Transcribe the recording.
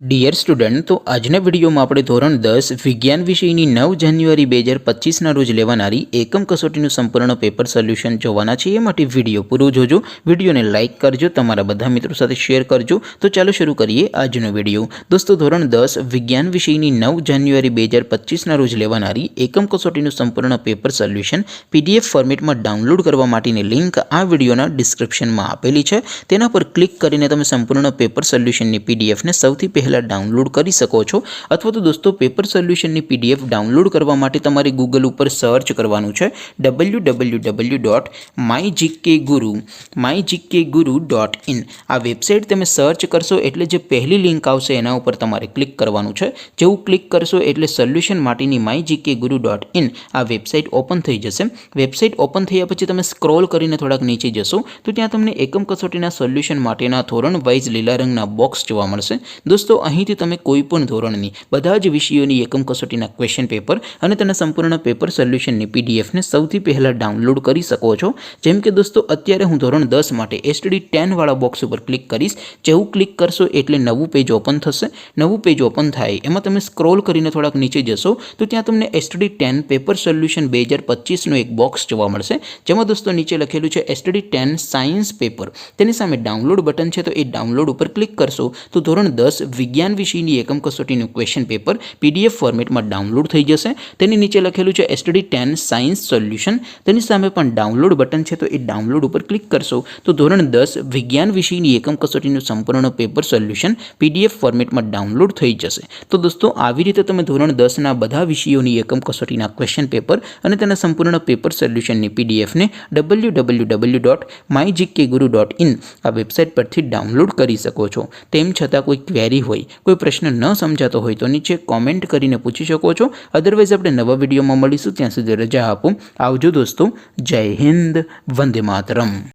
Dear student, તો આજના વિડીયોમાં આપણે ધોરણ 10 વિજ્ઞાન વિષયની 9 જાન્યુઆરી 2025ના રોજ લેવાનારી એકમ કસોટીનું સંપૂર્ણ પેપર સોલ્યુશન જોવાના છે। એ માટે વિડીયો પૂરો જોજો, વિડીયોને લાઇક કરજો, તમારા બધા મિત્રો સાથે શેર કરજો। તો ચાલો શરૂ કરીએ આજનો વિડીયો। દોસ્તો, ધોરણ 10 વિજ્ઞાન વિષયની 9 જાન્યુઆરી 2025ના રોજ લેવાનારી એકમ કસોટીનું સંપૂર્ણ પેપર સોલ્યુશન PDF ફોર્મેટમાં ડાઉનલોડ કરવા માટેની લિંક આ વિડીયોના ડિસ્ક્રિપ્શનમાં આપેલી છે। તેના પર ક્લિક કરીને તમે સંપૂર્ણ પેપર સોલ્યુશનની PDFને સૌથી પહેલા ડાઉનલોડ કરી શકો છો। અથવા તો દોસ્તો, પેપર સોલ્યુશનની PDF ડાઉનલોડ કરવા માટે તમારે ગૂગલ ઉપર સર્ચ કરવાનું છે www.mygkguru.in। આ વેબસાઇટ તમે સર્ચ કરશો એટલે જે પહેલી લિંક આવશે એના ઉપર તમારે ક્લિક કરવાનું છે। જેવું ક્લિક કરશો એટલે સોલ્યુશન માટેની mygkguru.in આ વેબસાઇટ ઓપન થઈ જશે। વેબસાઇટ ઓપન થયા પછી તમે સ્ક્રોલ કરીને થોડાક નીચે જશો તો ત્યાં તમને એકમ કસોટીના સોલ્યુશન માટેના ધોરણ વાઇઝ લીલા રંગના બોક્સ જોવા મળશે। દોસ્તો, અહીંથી તમે કોઈપણ ધોરણની બધા જ વિષયોની એકમ કસોટીના ક્વેશ્ચન પેપર અને તેના સંપૂર્ણ પેપર સોલ્યુશનની PDFને સૌથી પહેલાં ડાઉનલોડ કરી શકો છો। જેમ કે દોસ્તો, અત્યારે હું ધોરણ 10 માટે STD 10 વાળા બોક્સ ઉપર ક્લિક કરીશ। જેવું ક્લિક કરશો એટલે નવું પેજ ઓપન થશે। નવું પેજ ઓપન થાય એમાં તમે સ્ક્રોલ કરીને થોડાક નીચે જશો તો ત્યાં તમને STD 10 પેપર સોલ્યુશન 2025નું એક બોક્સ જોવા મળશે। જેમાં દોસ્તો નીચે લખેલું છે STD 10 સાયન્સ પેપર। તેની સામે ડાઉનલોડ બટન છે, તો એ ડાઉનલોડ ઉપર ક્લિક કરશો તો ધોરણ 10 વિજ્ઞાન વિષયની એકમ કસોટીનું ક્વેશ્ચન પેપર PDF ફોર્મેટમાં ડાઉનલોડ થઈ જશે। તેની નીચે લખેલું છે STD 10 સાયન્સ સોલ્યુશન। તેની સામે પણ ડાઉનલોડ બટન છે, તો એ ડાઉનલોડ ઉપર ક્લિક કરશો તો ધોરણ 10 વિજ્ઞાન વિષયની એકમ કસોટીનું સંપૂર્ણ પેપર સોલ્યુશન PDF ફોર્મેટમાં ડાઉનલોડ થઈ જશે। તો દોસ્તો, આવી રીતે તમે ધોરણ 10ના બધા વિષયોની એકમ કસોટીના ક્વેશ્ચન પેપર અને તેના સંપૂર્ણ પેપર સોલ્યુશનની PDFને www.mygkguru.in આ વેબસાઇટ પરથી ડાઉનલોડ કરી શકો છો। તેમ છતાં કોઈ ક્વેરી હોય, કોઈ પ્રશ્ન ન સમજાતો હોય તો નીચે કોમેન્ટ કરીને પૂછી શકો છો। અદરવાઇઝ આપણે નવા વિડીયોમાં મળીશું, ત્યાં સુધી રજા આપો। આવજો દોસ્તો, જય હિન્દ, વંદે માતરમ।